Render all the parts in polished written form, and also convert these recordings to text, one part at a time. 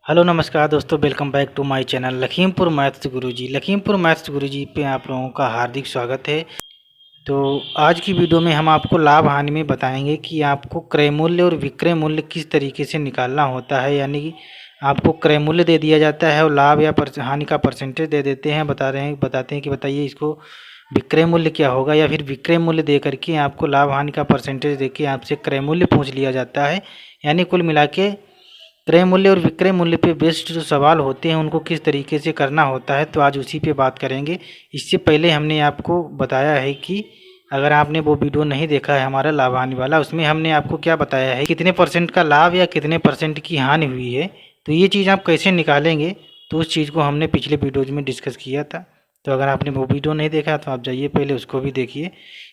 Hello नमस्कार दोस्तों, welcome back to my channel Lakhimpur maths Guruji. Lakhimpur maths Guruji पे आप लोगों का हार्दिक स्वागत है। तो आज की वीडियो में हम आपको लाभ हानि में बताएंगे कि आपको क्रय मूल्य और विक्रय मूल्य किस तरीके से निकालना होता है। यानी कि आपको क्रय मूल्य दे दिया जाता है और लाभ या हानि का परसेंटेज दे देते हैं। बताते हैं कि बताइए इसको विक्रय मूल्य क्या होगा, या फिर विक्रय मूल्य दे करके आपको लाभ हानि का परसेंटेज दे के आपसे क्रय मूल्य पूछ लिया जाता है। यानी कुल मिला के क्रय मूल्य और विक्रय मूल्य पे बेस्ड जो सवाल होते हैं उनको किस तरीके से करना होता है, तो आज उसी पे बात करेंगे। इससे पहले हमने आपको बताया है कि अगर आपने वो वीडियो नहीं देखा है हमारा लाभ हानि वाला, उसमें हमने आपको क्या बताया है कितने परसेंट का लाभ या कितने परसेंट की हानि हुई है। तो ये चीज़ आप कैसे निकालेंगे, तो उस चीज़ को हमने पिछले वीडियोज में डिस्कस किया था। तो अगर आपने वो वीडियो नहीं देखा तो आप जाइए पहले उसको भी देखिए,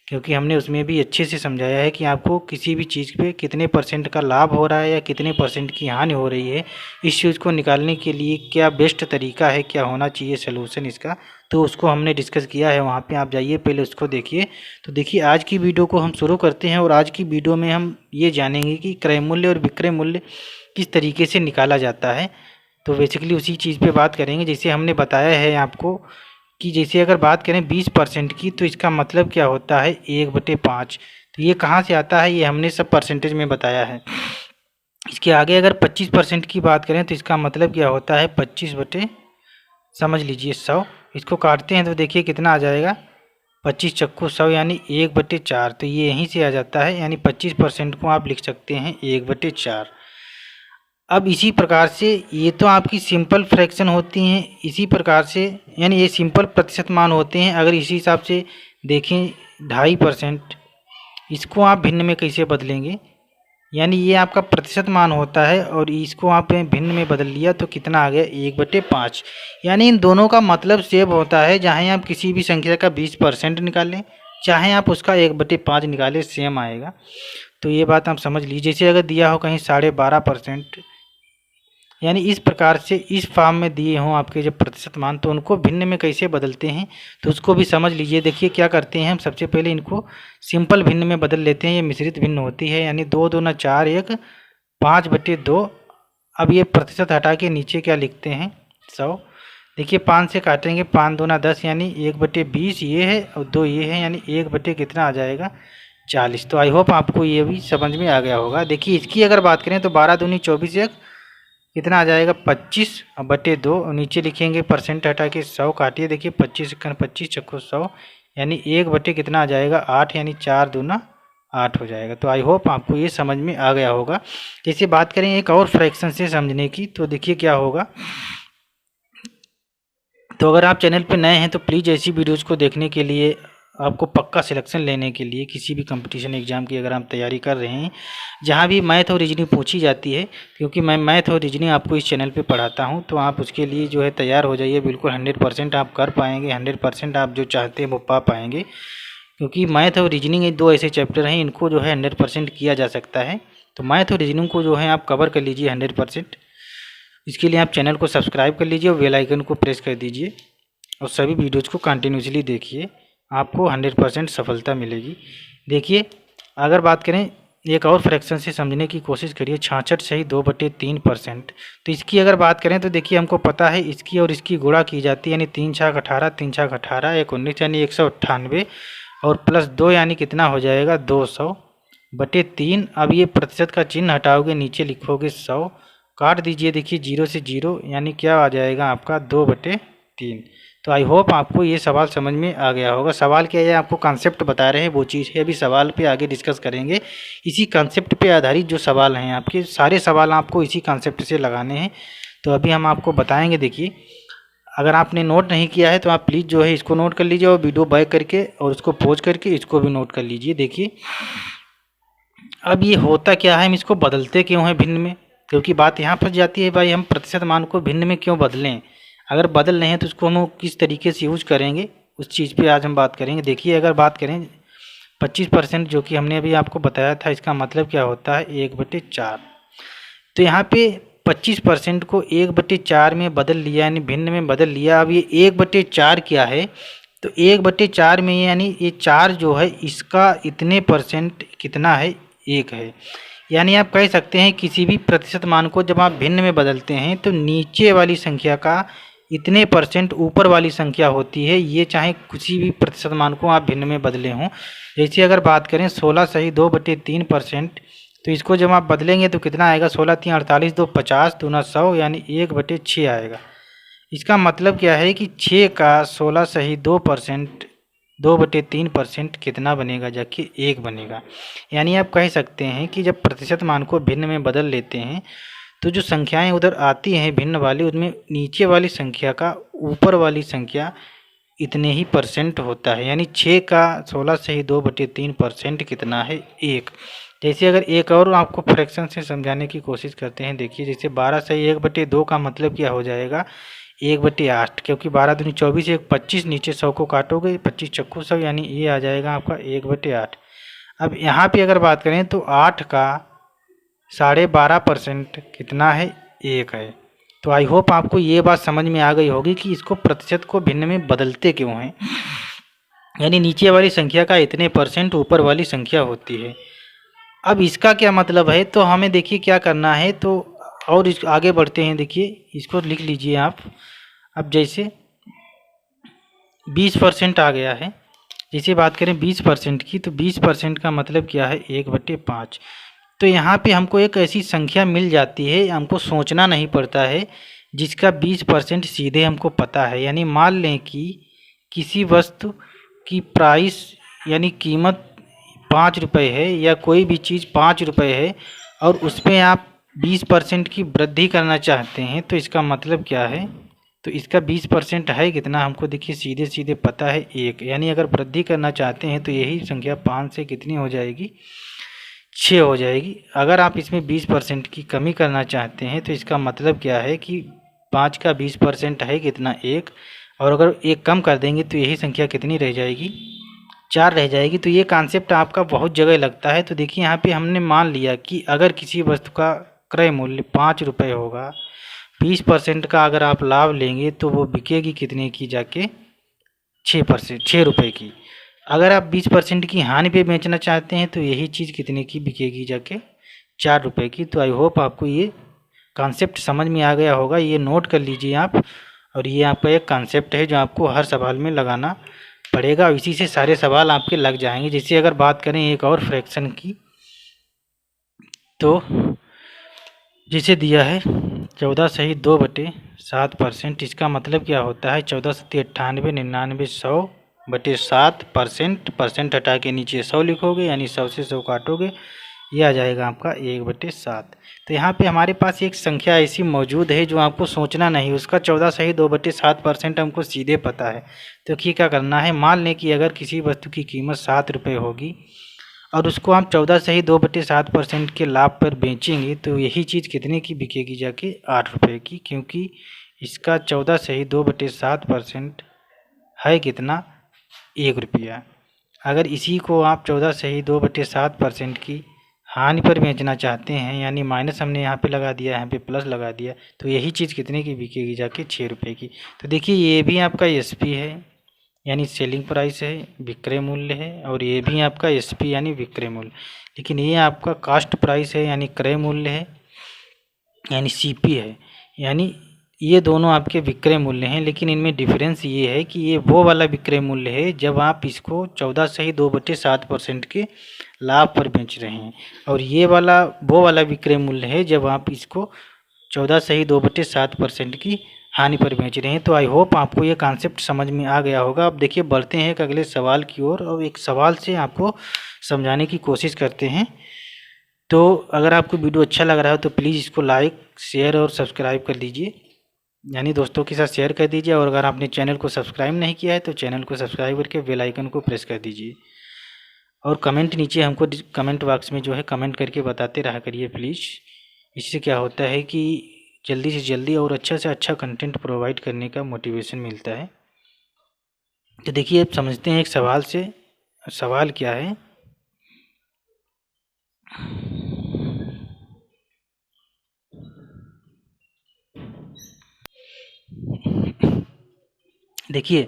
क्योंकि हमने उसमें भी अच्छे से समझाया है कि आपको किसी भी चीज़ पे कितने परसेंट का लाभ हो रहा है या कितने परसेंट की हानि हो रही है। इस चीज़ को निकालने के लिए क्या बेस्ट तरीका है, क्या होना चाहिए सोल्यूशन इसका, तो उसको हमने डिस्कस किया है। वहाँ पे आप जाइए पहले उसको देखिए। तो देखिए आज की वीडियो को हम शुरू करते हैं, और आज की वीडियो में हम ये जानेंगे कि क्रय मूल्य और विक्रय मूल्य किस तरीके से निकाला जाता है। तो बेसिकली उसी चीज़ पे बात करेंगे जैसे हमने बताया है आपको कि जैसे अगर बात करें 20% की, तो इसका मतलब क्या होता है 1/5। तो ये कहाँ से आता है, ये हमने सब परसेंटेज में बताया है। इसके आगे अगर 25% की बात करें तो इसका मतलब क्या होता है 25 बटे समझ लीजिए 100। इसको काटते हैं तो देखिए कितना आ जाएगा 25 चक्कू 100 यानी 1/4। तो ये यहीं से आ जाता है, यानी 25% को आप लिख सकते हैं 1/4। अब इसी प्रकार से ये तो आपकी सिंपल फ्रैक्शन होती हैं, इसी प्रकार से यानी ये सिंपल प्रतिशत मान होते हैं। अगर इसी हिसाब से देखें 2.5%, इसको आप भिन्न में कैसे बदलेंगे, यानी ये आपका प्रतिशत मान होता है और इसको आप भिन्न में बदल लिया तो कितना आ गया 1/5। यानी इन दोनों का मतलब सेम होता है, चाहे आप किसी भी संख्या का 20% निकालें चाहे आप उसका 1/5 निकालें, सेम आएगा। तो ये बात आप समझ लीजिए। जैसे अगर दिया हो कहीं 12.5%, यानी इस प्रकार से इस फॉर्म में दिए हों आपके जब प्रतिशत मान, तो उनको भिन्न में कैसे बदलते हैं तो उसको भी समझ लीजिए। देखिए क्या करते हैं हम, सबसे पहले इनको सिंपल भिन्न में बदल लेते हैं। ये मिश्रित भिन्न होती है, यानी 2 दूना 4 1 5/2। अब ये प्रतिशत हटा के नीचे क्या लिखते हैं 100। देखिए 5 से काटेंगे 5 दूना 10 यानी 1/20 ये है और 2 ये है, यानी 1 कितना आ जाएगा 40। तो आई होप आपको ये भी समझ में आ गया होगा। देखिए इसकी अगर बात करें तो 12 दूनी 24 1 कितना आ जाएगा 25/2। नीचे लिखेंगे परसेंट हटा के 100 काटिए। देखिए 25 × 25 चक्कू 100 यानी 1 कितना आ जाएगा 8, यानी 4 दूना 8 हो जाएगा। तो आई होप आपको ये समझ में आ गया होगा। जैसे बात करें एक और फ्रैक्शन से समझने की, तो देखिए क्या होगा। तो अगर आप चैनल पर नए हैं तो प्लीज़ ऐसी वीडियोज़ को देखने के लिए, आपको पक्का सिलेक्शन लेने के लिए, किसी भी कंपटीशन एग्ज़ाम की अगर आप तैयारी कर रहे हैं जहां भी मैथ और रीजनिंग पूछी जाती है, क्योंकि मैं मैथ और रीजनिंग आपको इस चैनल पे पढ़ाता हूं, तो आप उसके लिए जो है तैयार हो जाइए। बिल्कुल 100% आप कर पाएंगे, 100% आप जो चाहते हैं वो पा पाएंगे। क्योंकि मैथ और रीजनिंग ये 2 ऐसे चैप्टर हैं, इनको जो है 100% किया जा सकता है। तो मैथ और रीजनिंग को जो है आप कवर कर लीजिए 100%। इसके लिए आप चैनल को सब्सक्राइब कर लीजिए और बेल आइकन को प्रेस कर दीजिए, और सभी वीडियोज़ को कंटिन्यूसली देखिए, आपको 100% सफलता मिलेगी। देखिए अगर बात करें एक और फ्रैक्शन से समझने की कोशिश करिए, 66 सही 2/3%। तो इसकी अगर बात करें तो देखिए हमको पता है इसकी और इसकी गुणा की जाती है, यानी 3 छक 18 3 छक 18 1 19 यानी 198 और +2 यानी कितना हो जाएगा 200/3। अब ये प्रतिशत का चिन्ह हटाओगे, नीचे लिखोगे 100, काट दीजिए। देखिए 0 से 0 यानी क्या आ जाएगा आपका 2/3। तो आई होप आपको ये सवाल समझ में आ गया होगा। सवाल क्या है, आपको कॉन्सेप्ट बता रहे हैं वो चीज़ है। अभी सवाल पे आगे डिस्कस करेंगे। इसी कॉन्सेप्ट पे आधारित जो सवाल हैं आपके, सारे सवाल आपको इसी कॉन्सेप्ट से लगाने हैं। तो अभी हम आपको बताएंगे। देखिए अगर आपने नोट नहीं किया है तो आप प्लीज़ जो है इसको नोट कर लीजिए, और वीडियो बैक करके और उसको पॉज करके इसको भी नोट कर लीजिए। देखिए अब ये होता क्या है, हम इसको बदलते क्यों हैं भिन्न में, क्योंकि बात यहाँ फंस जाती है भाई, हम प्रतिशत मान को भिन्न में क्यों बदलें। अगर बदल रहे हैं तो उसको हम किस तरीके से यूज करेंगे, उस चीज़ पे आज हम बात करेंगे। देखिए अगर बात करें 25% जो कि हमने अभी आपको बताया था, इसका मतलब क्या होता है 1/4। तो यहाँ पे 25% को 1/4 में बदल लिया, यानी भिन्न में बदल लिया। अब ये 1/4 क्या है, तो 1/4 में यानी ये 4 जो है इसका इतने परसेंट कितना है 1 है। यानी आप कह सकते हैं किसी भी प्रतिशत मान को जब आप भिन्न में बदलते हैं तो नीचे वाली संख्या का इतने % ऊपर वाली संख्या होती है, ये चाहे किसी भी प्रतिशत मान को आप भिन्न में बदले हों। जैसे अगर बात करें 16 सही 2/3%, तो इसको जब आप बदलेंगे तो कितना आएगा, 16 3 48, 2 50, 2 9 100 यानी 1/6 आएगा। इसका मतलब क्या है कि 6 का 16 सही 2%, 2/3% कितना बनेगा, जाके 1 बनेगा। यानी आप कह सकते हैं कि जब प्रतिशत मान को भिन्न में बदल लेते हैं तो जो संख्याएं उधर आती हैं भिन्न वाली, उसमें नीचे वाली संख्या का ऊपर वाली संख्या इतने ही % होता है। यानी 6 का 16 सही 2/3% कितना है, 1। जैसे अगर एक और आपको फ्रैक्शन से समझाने की कोशिश करते हैं, देखिए जैसे 12 सही 1/2 का मतलब क्या हो जाएगा, 1/8, क्योंकि 12 दूनी 24, 1 25, नीचे 100 को काटोगे 25 चक्कू 100, यानी ये आ जाएगा आपका 1/8। अब यहाँ पे अगर बात करें तो 8 का 12.5% कितना है, 1 है। तो आई होप आपको ये बात समझ में आ गई होगी कि इसको प्रतिशत को भिन्न में बदलते क्यों हैं। यानी नीचे वाली संख्या का इतने % ऊपर वाली संख्या होती है। अब इसका क्या मतलब है, तो हमें देखिए क्या करना है, तो और इस आगे बढ़ते हैं। देखिए इसको लिख लीजिए आप। अब जैसे 20% आ गया है, जैसे बात करें 20% की, तो 20% का मतलब क्या है, 1/5। तो यहाँ पे हमको एक ऐसी संख्या मिल जाती है, हमको सोचना नहीं पड़ता है, जिसका 20% सीधे हमको पता है। यानी मान लें कि किसी वस्तु की प्राइस यानी कीमत 5 रुपये है, या कोई भी चीज़ 5 रुपये है, और उस पर आप 20% की वृद्धि करना चाहते हैं, तो इसका मतलब क्या है, तो इसका 20% है कितना, हमको देखिए सीधे सीधे पता है, 1। यानी अगर वृद्धि करना चाहते हैं तो यही संख्या 5 से कितनी हो जाएगी, 6 हो जाएगी। अगर आप इसमें 20% की कमी करना चाहते हैं तो इसका मतलब क्या है कि 5 का 20% है कितना, 1। और अगर 1 कम कर देंगे तो यही संख्या कितनी रह जाएगी, 4 रह जाएगी। तो ये कॉन्सेप्ट आपका बहुत जगह लगता है। तो देखिए यहाँ पे हमने मान लिया कि अगर किसी वस्तु का क्रय मूल्य 5 रुपये होगा, 20% का अगर आप लाभ लेंगे तो वो बिकेगी कितने की, जाके 6 रुपये की। अगर आप 20% की हानि पे बेचना चाहते हैं तो यही चीज़ कितने की बिकेगी, जाके 4 रुपये की। तो आई होप आपको ये कॉन्सेप्ट समझ में आ गया होगा, ये नोट कर लीजिए आप। और ये आपका एक कॉन्सेप्ट है जो आपको हर सवाल में लगाना पड़ेगा, और इसी से सारे सवाल आपके लग जाएंगे। जैसे अगर बात करें एक और फ्रैक्शन की, तो जिसे दिया है 14 सही 2/7%, इसका मतलब क्या होता है, 14 सत्ती 98, 99, 100/7%, परसेंट हटा के नीचे 100 लिखोगे, यानी 100 से 100 काटोगे, ये आ जाएगा आपका 1/7। तो यहाँ पे हमारे पास एक संख्या ऐसी मौजूद है जो आपको सोचना नहीं, उसका 14 सही 2/7% हमको सीधे पता है। तो क्या करना है, मान लें कि अगर किसी वस्तु की कीमत 7 रुपये होगी और उसको हम 14 सही 2/7% के लाभ पर बेचेंगे, तो यही चीज़ कितने की बिकेगी, जाके 8 रुपये की, क्योंकि इसका 14 सही 2/7% है कितना, 1 रुपया। अगर इसी को आप 14 सही 2/7% की हानि पर बेचना चाहते हैं, यानी माइनस हमने यहाँ पे लगा दिया, यहाँ पे प्लस लगा दिया, तो यही चीज़ कितने की बिकेगी, जाके 6 रुपये की। तो देखिए ये भी आपका एसपी है, यानी सेलिंग प्राइस है, विक्रय मूल्य है, और ये भी आपका एसपी यानी विक्रय मूल्य। लेकिन ये आपका कास्ट प्राइस है, यानी क्रय मूल्य है, यानी सीपी है। यानी ये दोनों आपके विक्रय मूल्य हैं, लेकिन इनमें डिफरेंस ये है कि ये वो वाला विक्रय मूल्य है जब आप इसको 14 सही 2/7% के लाभ पर बेच रहे हैं, और ये वाला वो वाला विक्रय मूल्य है जब आप इसको 14 सही 2/7% की हानि पर बेच रहे हैं। तो आई होप आपको ये कॉन्सेप्ट समझ में आ गया होगा। अब देखिए बढ़ते हैं एक अगले सवाल की ओर, और एक सवाल से आपको समझाने की कोशिश करते हैं। तो अगर आपको वीडियो अच्छा लग रहा है तो प्लीज़ इसको लाइक, शेयर और सब्सक्राइब कर लीजिए, यानी दोस्तों के साथ शेयर कर दीजिए। और अगर आपने चैनल को सब्सक्राइब नहीं किया है तो चैनल को सब्सक्राइब करके बेल आइकन को प्रेस कर दीजिए। और कमेंट नीचे हमको कमेंट बॉक्स में जो है कमेंट करके बताते रहा करिए प्लीज़। इससे क्या होता है कि जल्दी से जल्दी और अच्छा से अच्छा कंटेंट प्रोवाइड करने का मोटिवेशन मिलता है। तो देखिए अब समझते हैं एक सवाल से। सवाल क्या है, देखिए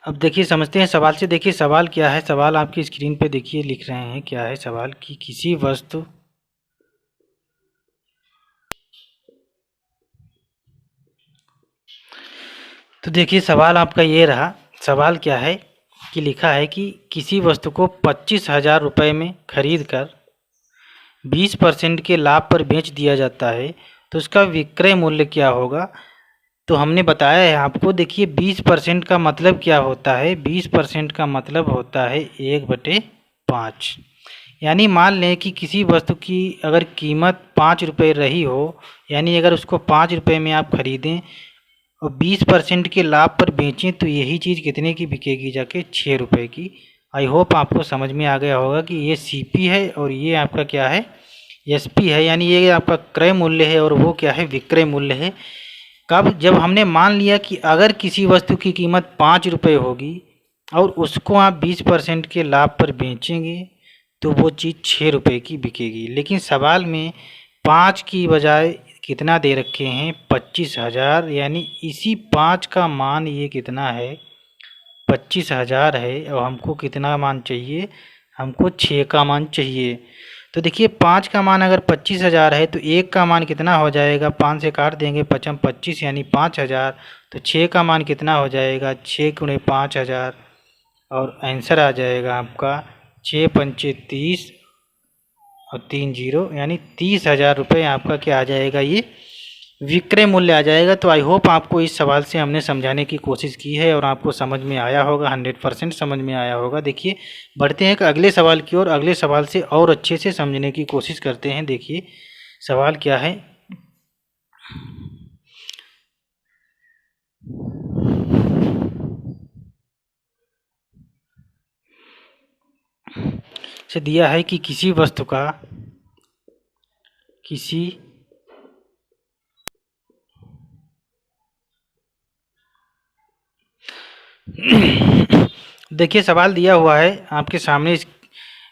अब देखिए समझते हैं सवाल से। देखिए सवाल क्या है, सवाल आपकी स्क्रीन पे देखिए लिख रहे हैं क्या है सवाल, कि किसी वस्तु तो देखिए सवाल आपका ये रहा। सवाल क्या है कि लिखा है कि किसी वस्तु को 25,000 रुपये में खरीद कर 20% के लाभ पर बेच दिया जाता है, तो उसका विक्रय मूल्य क्या होगा। तो हमने बताया है आपको। देखिए 20% का मतलब क्या होता है। 20% का मतलब होता है 1/5। यानी मान लें कि किसी वस्तु की अगर कीमत 5 रुपये रही हो, यानी अगर उसको 5 रुपये में आप खरीदें और 20% के लाभ पर बेचें, तो यही चीज़ कितने की बिकेगी जाके 6 रुपये की। आई होप आपको समझ में आ गया होगा कि ये सीपी है और ये आपका क्या है, एसपी है। यानी ये आपका क्रय मूल्य है और वो क्या है, विक्रय मूल्य है। कब, जब हमने मान लिया कि अगर किसी वस्तु की कीमत 5 रुपये होगी और उसको आप 20% के लाभ पर बेचेंगे तो वो चीज़ 6 रुपये की बिकेगी। लेकिन सवाल में 5 की बजाय कितना दे रखे हैं, 25,000। यानी इसी 5 का मान ये कितना है, 25,000 है। और हमको कितना मान चाहिए, हमको 6 का मान चाहिए। तो देखिए 5 का मान अगर 25,000 है तो 1 का मान कितना हो जाएगा, 5 से काट देंगे, 5 25 यानी 5,000। तो 6 का मान कितना हो जाएगा, 6 गुणे 5,000। और आंसर आ जाएगा आपका 6 पंचे 30 और 3 जीरो, यानी 30,000 रुपये आपका क्या आ जाएगा, ये विक्रय मूल्य आ जाएगा। तो आई होप आपको इस सवाल से हमने समझाने की कोशिश की है और आपको समझ में आया होगा, 100% समझ में आया होगा। देखिए बढ़ते हैं अगले सवाल की ओर। अगले सवाल से और अच्छे से समझने की कोशिश करते हैं। देखिए सवाल क्या है। से दिया है कि किसी वस्तु का किसी देखिए सवाल दिया हुआ है आपके सामने,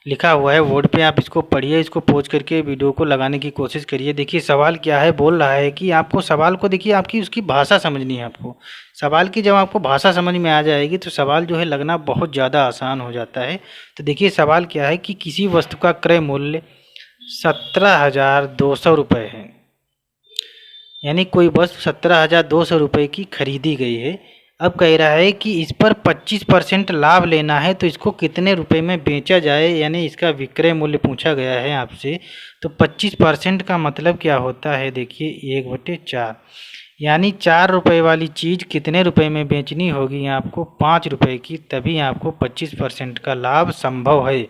लिखा हुआ है बोर्ड पे। आप इसको पढ़िए, इसको पोज करके वीडियो को लगाने की कोशिश करिए। देखिए सवाल क्या है, बोल रहा है कि आपको सवाल को देखिए आपकी उसकी भाषा समझनी है। आपको सवाल की जब आपको भाषा समझ में आ जाएगी तो सवाल जो है लगना बहुत ज़्यादा आसान हो जाता है। तो देखिए सवाल क्या है कि किसी वस्तु का क्रय मूल्य 17,200 रुपये है। यानी कोई वस्तु 17,200 रुपये की खरीदी गई है। अब कह रहा है कि इस पर 25% लाभ लेना है, तो इसको कितने रुपए में बेचा जाए, यानी इसका विक्रय मूल्य पूछा गया है आपसे। तो 25% का मतलब क्या होता है, देखिए 1/4। यानी 4 रुपये वाली चीज़ कितने रुपए में बेचनी होगी आपको, 5 रुपये की, तभी आपको 25% का लाभ संभव है।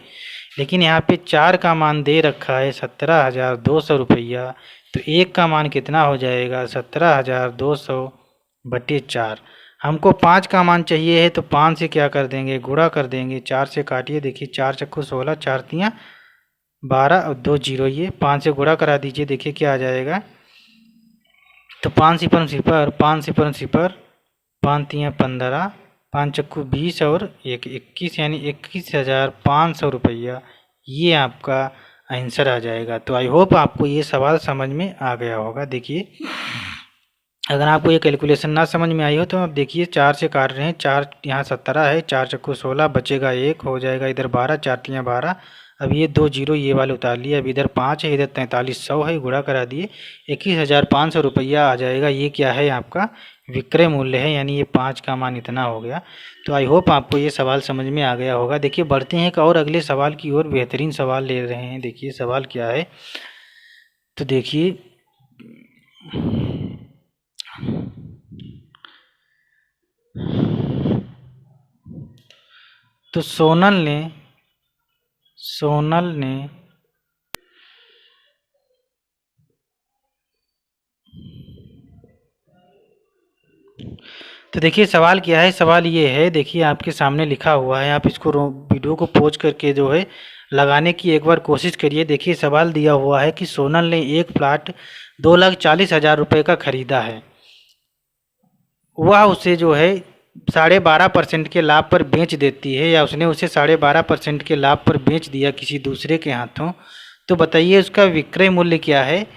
लेकिन यहाँ पे 4 का मान दे रखा है 17,200 रुपया। तो 1 का मान कितना हो जाएगा, 17,200/4। हमको 5 का मान चाहिए है, तो 5 से क्या कर देंगे, गुणा कर देंगे। 4 से काटिए, देखिए 4 चक्कू 16, 4 तियाँ 12 और 2 जीरो, ये 5 से गुणा करा दीजिए, देखिए क्या आ जाएगा। तो 5 सिपर सिपर, 5 सिपर सिपर, 5 तियाँ 15, 5 चक्कू 20 और 1 21, यानी 21,500 रुपया ये आपका आंसर आ जाएगा। तो आई होप आपको ये सवाल समझ में आ गया होगा। देखिए अगर आपको ये कैलकुलेशन ना समझ में आई हो तो आप देखिए 4 से काट रहे हैं, 4 यहाँ 17 है, 4 चक्कू 16, बचेगा 1, हो जाएगा इधर 12, 4 तियाँ 12। अब ये 2 जीरो ये वाले उतार लिए। अब इधर 5 है, इधर 4300 है, गुणा करा दिए, 21,500 रुपया आ जाएगा। ये क्या है, आपका विक्रय मूल्य है। यानी ये 5 का मान इतना हो गया। तो आई होप आपको ये सवाल समझ में आ गया होगा। देखिए बढ़ते हैं एक और अगले सवाल की ओर। बेहतरीन सवाल ले रहे हैं। देखिए सवाल क्या है, तो देखिए तो सोनल ने तो देखिए सवाल क्या है। सवाल ये है, देखिए आपके सामने लिखा हुआ है। आप इसको वीडियो को पॉज करके जो है लगाने की एक बार कोशिश करिए। देखिए सवाल दिया हुआ है कि सोनल ने एक प्लाट 2,40,000 रुपये का खरीदा है। वह उसे जो है 12.5% के लाभ पर बेच देती है, या उसने उसे 12.5% के लाभ पर बेच दिया किसी दूसरे के हाथों। तो बताइए उसका विक्रय मूल्य क्या है,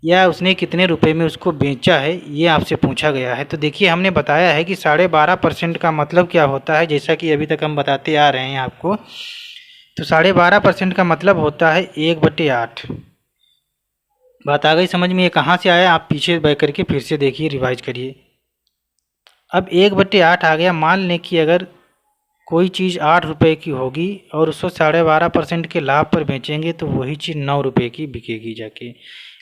या उसने कितने रुपए में उसको बेचा है, ये आपसे पूछा गया है। तो देखिए हमने बताया है कि 12.5% का मतलब क्या होता है, जैसा कि अभी तक हम बताते आ रहे हैं आपको। तो 12.5% का मतलब होता है 1/8। बात आ गई समझ में, ये कहाँ से आया, आप पीछे बैठ करके फिर से देखिए, रिवाइज करिए। अब 1/8 आ गया। मान लें कि अगर कोई चीज़ 8 रुपये की होगी और उसको 12.5% के लाभ पर बेचेंगे तो वही चीज़ 9 रुपये की बिकेगी जाके।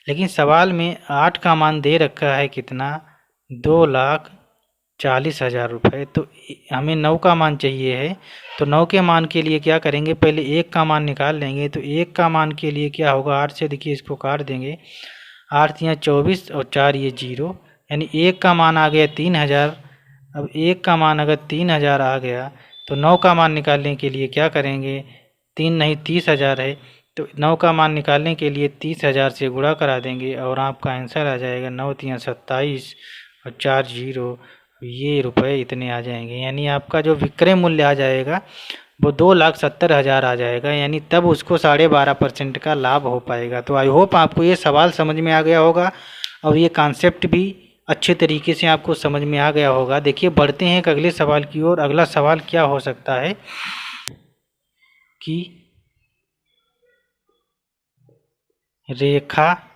लेकिन सवाल में 8 का मान दे रखा है कितना, 2,40,000 रुपये। तो हमें 9 का मान चाहिए है। तो 9 के मान के लिए क्या करेंगे, पहले 1 का मान निकाल लेंगे। तो 1 का मान के लिए क्या होगा, 8 से देखिए इसको काट देंगे, 8 यहाँ 24 और 4 ये 0, यानी 1 का मान आ गया 3,000। अब 1 का मान अगर 3,000 आ गया तो 9 का मान निकालने के लिए क्या करेंगे, 3 नहीं 30,000 है, तो 9 का मान निकालने के लिए 30,000 से गुणा करा देंगे और आपका आंसर आ जाएगा 9 तिया 27 और 4 0, ये रुपए इतने आ जाएंगे। यानी आपका जो विक्रय मूल्य आ जाएगा वो 2,70,000 आ जाएगा, यानी तब उसको 12.5% का लाभ हो पाएगा। तो आई होप आपको ये सवाल समझ में आ गया होगा और ये कॉन्सेप्ट भी अच्छे तरीके से आपको समझ में आ गया होगा। देखिए बढ़ते हैं अगले सवाल की ओर। अगला सवाल क्या हो सकता है कि रेखा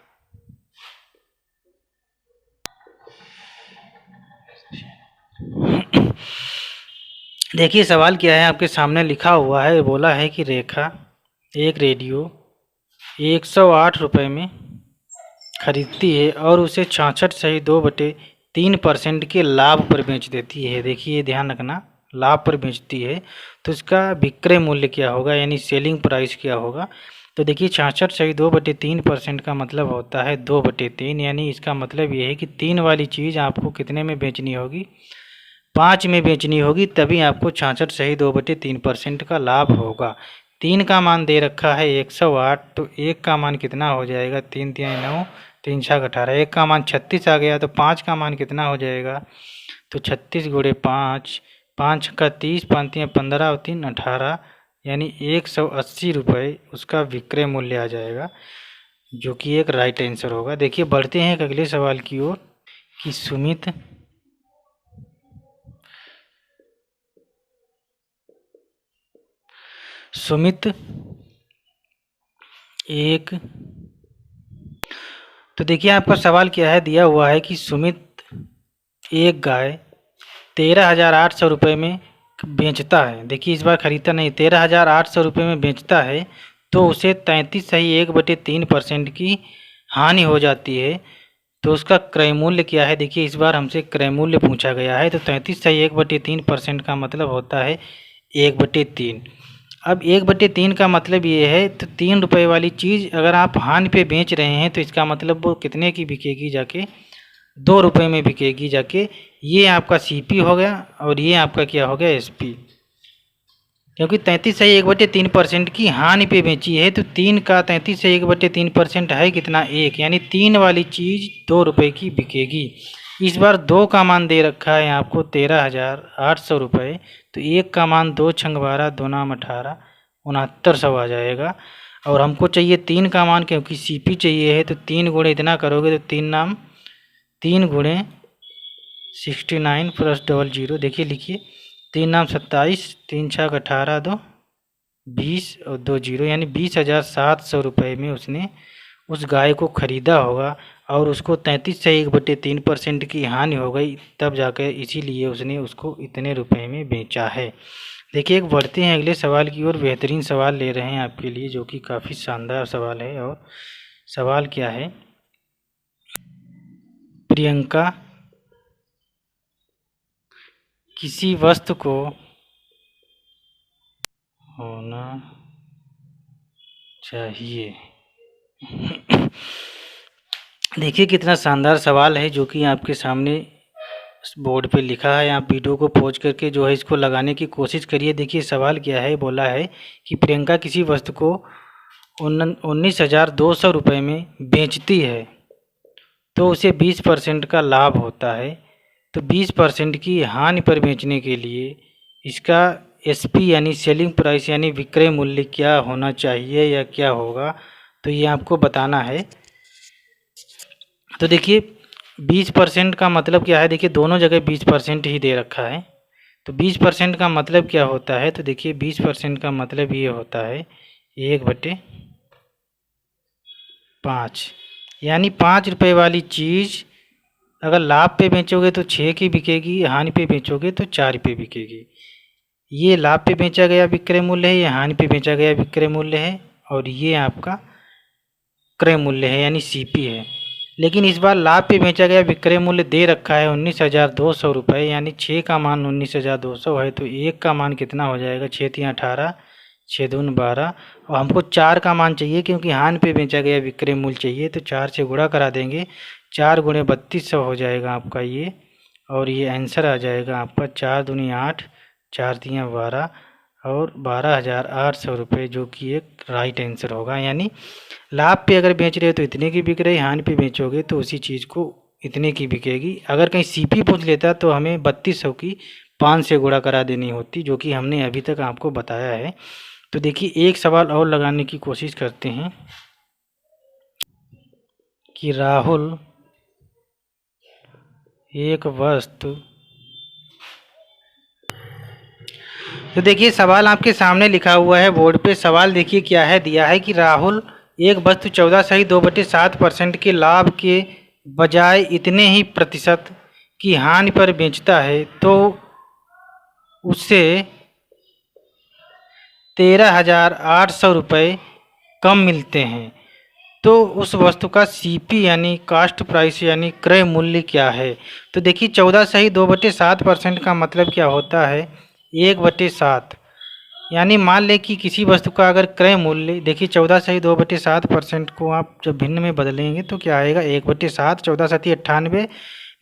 देखिए सवाल क्या है, आपके सामने लिखा हुआ है, बोला है कि रेखा एक रेडियो 108 रुपये में खरीदती है और उसे 66.2/3% के लाभ पर बेच देती है। देखिए ध्यान रखना, लाभ पर बेचती है तो इसका विक्रय मूल्य क्या होगा, यानी सेलिंग प्राइस क्या होगा। तो देखिए 66.2/3% का मतलब होता है 2/3, यानी इसका मतलब ये है कि 3 वाली चीज़ आपको कितने में बेचनी होगी, 5 में बेचनी होगी, तभी आपको 66.2/3% का लाभ होगा। 3 का मान दे रखा है 108, तो 1 का मान कितना हो जाएगा, 3 तिया 9 3 6 18, 1 का मान 36 आ गया। तो 5 का मान कितना हो जाएगा, तो 36 गुणे 5, 5 का 30, 5 तिया 15 और 3 18, यानी 180 रुपये उसका विक्रय मूल्य आ जाएगा, जो कि एक राइट आंसर होगा। देखिए बढ़ते हैं अगले सवाल की ओर कि सुमित एक, तो देखिए आपका सवाल क्या है, दिया हुआ है कि सुमित एक गाय 13,800 रुपये में बेचता है। देखिए इस बार खरीदता नहीं, 13,800 रुपये में बेचता है तो उसे 33.1/3% की हानि हो जाती है। तो उसका क्रय मूल्य क्या है, देखिए इस बार हमसे क्रय मूल्य पूछा गया है। तो 33.1/3% का मतलब होता है 1/3। अब 1/3 का मतलब ये है, तो 3 रुपये वाली चीज़ अगर आप हानि पे बेच रहे हैं तो इसका मतलब वो कितने की बिकेगी, जाके 2 रुपये में बिकेगी जाके। ये आपका सीपी हो गया और ये आपका क्या हो गया, एसपी, क्योंकि 33.1/3% की हानि पे बेची है। तो 3 का 33.1/3% है कितना, 1, यानी 3 वाली चीज़ 2 रुपये की बिकेगी। इस बार 2 का मान दे रखा है आपको 13,800 रुपये। तो 1 का मान 2 छंग 12 2 नाम 18, 6900 आ जाएगा। और हमको चाहिए 3 का मान, क्योंकि सीपी चाहिए है। तो 3 गुणे इतना करोगे तो 3 गुणे 69 प्लस 00, देखिए लिखिए 3 नाम 27, 3 छः 18 2 20 और 2 0, यानी 20,700 रुपये में उसने उस गाय को ख़रीदा होगा और उसको 33.1/3% की हानि हो गई, तब जाकर इसीलिए उसने उसको इतने रुपए में बेचा है। देखिए एक बढ़ते हैं अगले सवाल की ओर। बेहतरीन सवाल ले रहे हैं आपके लिए, जो कि काफ़ी शानदार सवाल है। और सवाल क्या है, प्रियंका किसी वस्तु को होना चाहिए। देखिए कितना शानदार सवाल है, जो कि आपके सामने बोर्ड पे लिखा है। आप वीडियो को पॉज करके जो है इसको लगाने की कोशिश करिए। देखिए सवाल क्या है, बोला है कि प्रियंका किसी वस्तु को 19,200 रुपये में बेचती है तो उसे 20% का लाभ होता है। तो 20% की हानि पर बेचने के लिए इसका एसपी यानी सेलिंग प्राइस यानी विक्रय मूल्य क्या होना चाहिए या क्या होगा, तो ये आपको बताना है। तो देखिए 20% का मतलब क्या है, देखिए दोनों जगह 20% ही दे रखा है। तो 20% का मतलब क्या होता है, तो देखिए 20% का मतलब ये होता है 1/5, यानी 5 रुपये वाली चीज़ अगर लाभ पे बेचोगे तो 6 की बिकेगी, हानि पे बेचोगे तो 4 पे बिकेगी। ये लाभ पे बेचा गया विक्रय मूल्य है, ये हानि पे बेचा गया विक्रय मूल्य है, और ये आपका क्रय मूल्य है यानी सीपी है। लेकिन इस बार लाभ पे बेचा गया विक्रय मूल्य दे रखा है 19,200 रुपये, यानी 6 का मान 19,200 है, तो 1 का मान कितना हो जाएगा, 6 3 18, 6 दून 12, और हमको 4 का मान चाहिए क्योंकि हानि पे बेचा गया विक्रय मूल्य चाहिए, तो 4 से गुणा करा देंगे, 4 गुणे 3200 हो जाएगा आपका ये, और ये आंसर आ जाएगा आपका 4 दूनी 8, 4 तियाँ 12 और 12,800 रुपये, जो कि एक राइट आंसर होगा। यानी लाभ पे अगर बेच रहे हो तो इतने की बिक रही, हानि पे बेचोगे तो उसी चीज़ को इतने की बिकेगी। अगर कहीं सीपी पूछ लेता तो हमें 3200 की 5 से गुणा करा देनी होती, जो कि हमने अभी तक आपको बताया है। तो देखिए एक सवाल और लगाने की कोशिश करते हैं कि राहुल एक वस्तु, तो देखिए सवाल आपके सामने लिखा हुआ है बोर्ड पे। सवाल देखिए क्या है, दिया है कि राहुल एक वस्तु 14.2/7% के लाभ के बजाय इतने ही प्रतिशत की हानि पर बेचता है, तो उससे 13,800 रुपये कम मिलते हैं। तो उस वस्तु का सीपी यानी कास्ट प्राइस यानी क्रय मूल्य क्या है। तो देखिए 14/2/7% का मतलब क्या होता है, 1/7, यानी मान लें कि किसी वस्तु का अगर क्रय मूल्य, देखिए 14/2/7% को आप जब भिन्न में बदलेंगे तो क्या आएगा, 1/7, 14×7 98,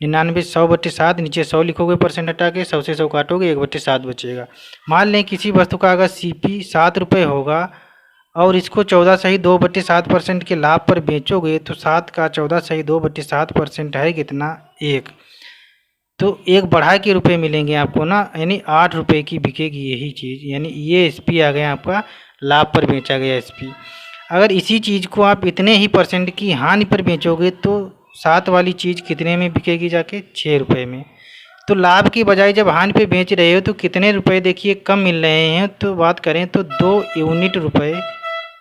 99, 100/7, नीचे 100 लिखोगे परसेंट हटा के, 100 से 100 काटोगे, 1/7 बचेगा। मान लें किसी वस्तु का अगर सीपी 7 रुपये होगा और इसको 14/2/7% के लाभ पर बेचोगे, तो 7 का 14/2/7% है कितना, 1, तो 1 बढ़ा के रुपए मिलेंगे आपको ना, यानी 8 रुपये की बिकेगी यही चीज़, यानी ये एसपी आ गया आपका, लाभ पर बेचा गया एसपी। अगर इसी चीज़ को आप इतने ही परसेंट की हानि पर बेचोगे तो 7 वाली चीज़ कितने में बिकेगी, जाके 6 रुपये में। तो लाभ की बजाय जब हानि पे बेच रहे हो तो कितने रुपए देखिए कम मिल रहे हैं, तो बात करें तो 2 यूनिट रुपए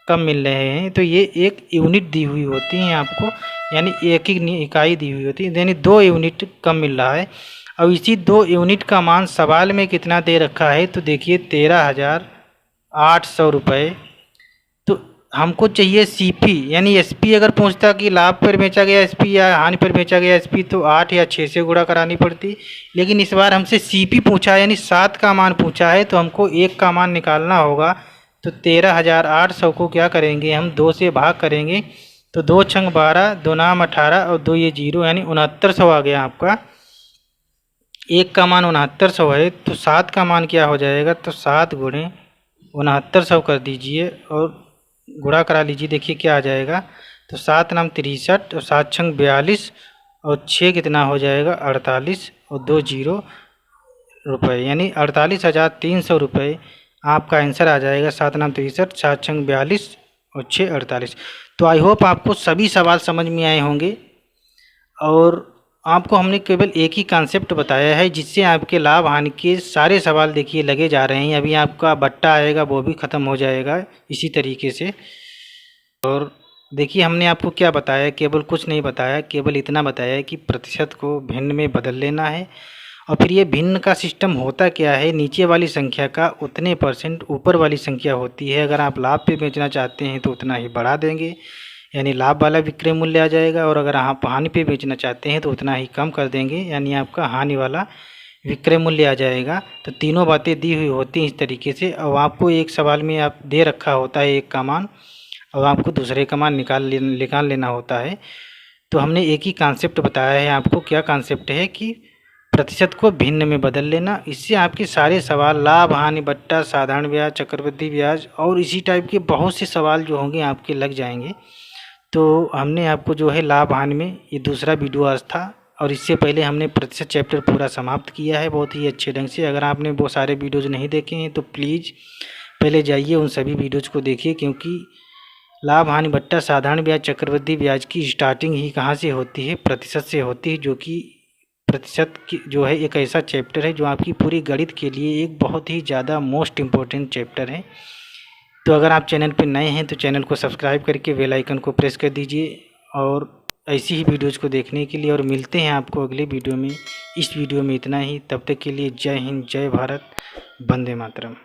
कम मिल रहे हैं। तो ये एक यूनिट दी हुई होती है आपको, यानी एक ही इकाई दी हुई होती है, यानी 2 यूनिट कम मिल रहा है। अब इसी 2 यूनिट का मान सवाल में कितना दे रखा है, तो देखिए 13,800 रुपये। तो हमको चाहिए सीपी, यानी एसपी अगर पूछता कि लाभ पर बेचा गया एसपी या हानि पर बेचा गया एसपी, तो 8 या 6 से गुणा करानी पड़ती। लेकिन इस बार हमसे सीपी पूछा है, यानी 7 का मान पूछा है, तो हमको 1 का मान निकालना होगा। तो 13,800 को क्या करेंगे हम, 2 से भाग करेंगे, तो 2 छंग 12, 2 नाम 18 और 2 ये 0, यानी 6900 आ गया आपका। 1 का मान 6900 है, तो 7 का मान क्या हो जाएगा, तो 7 गुणे 6900 कर दीजिए और गुणा करा लीजिए, देखिए क्या आ जाएगा। तो 7 नाम 63 और 7 छंग 42 और 6 कितना हो जाएगा, 48 और 2 0 रुपये, यानी 48,300 रुपये आपका आंसर आ जाएगा। 7 नाम 63, 7 छंग 42 और 6 48। तो आई होप आपको सभी सवाल समझ में आए होंगे, और आपको हमने केवल एक ही कॉन्सेप्ट बताया है जिससे आपके लाभ हानि के सारे सवाल देखिए लगे जा रहे हैं। अभी आपका बट्टा आएगा वो भी ख़त्म हो जाएगा इसी तरीके से। और देखिए हमने आपको क्या बताया, केवल कुछ नहीं बताया, केवल इतना बताया कि प्रतिशत को भिन्न में बदल लेना है। और फिर ये भिन्न का सिस्टम होता क्या है, नीचे वाली संख्या का उतने परसेंट ऊपर वाली संख्या होती है। अगर आप लाभ पे बेचना चाहते हैं तो उतना ही बढ़ा देंगे, यानी लाभ वाला विक्रय मूल्य आ जाएगा, और अगर आप हानि पे बेचना चाहते हैं तो उतना ही कम कर देंगे, यानी आपका हानि वाला विक्रय मूल्य आ जाएगा। तो तीनों बातें दी हुई होती हैं इस तरीके से। और आपको एक सवाल में आप दे रखा होता है एक का मान, और आपको दूसरे का मान निकाल लेना होता है। तो हमने एक ही कॉन्सेप्ट बताया है आपको। क्या कॉन्सेप्ट है कि प्रतिशत को भिन्न में बदल लेना। इससे आपके सारे सवाल लाभ हानि बट्टा साधारण ब्याज चक्रवृद्धि ब्याज और इसी टाइप के बहुत से सवाल जो होंगे आपके लग जाएंगे। तो हमने आपको जो है लाभ हानि में ये दूसरा वीडियो आज था, और इससे पहले हमने प्रतिशत चैप्टर पूरा समाप्त किया है बहुत ही अच्छे ढंग से। अगर आपने वो सारे वीडियोज़ नहीं देखे हैं तो प्लीज़ पहले जाइए उन सभी वीडियोज़ को देखिए, क्योंकि लाभ हानि बट्टा साधारण ब्याज चक्रवृद्धि ब्याज की स्टार्टिंग ही कहाँ से होती है, प्रतिशत से होती है, जो कि प्रतिशत की जो है एक ऐसा चैप्टर है जो आपकी पूरी गणित के लिए एक बहुत ही ज़्यादा मोस्ट इम्पोर्टेंट चैप्टर है। तो अगर आप चैनल पर नए हैं तो चैनल को सब्सक्राइब करके बेल आइकन को प्रेस कर दीजिए, और ऐसी ही वीडियोज़ को देखने के लिए, और मिलते हैं आपको अगले वीडियो में। इस वीडियो में इतना ही, तब तक के लिए जय हिंद, जय भारत, वंदे मातरम।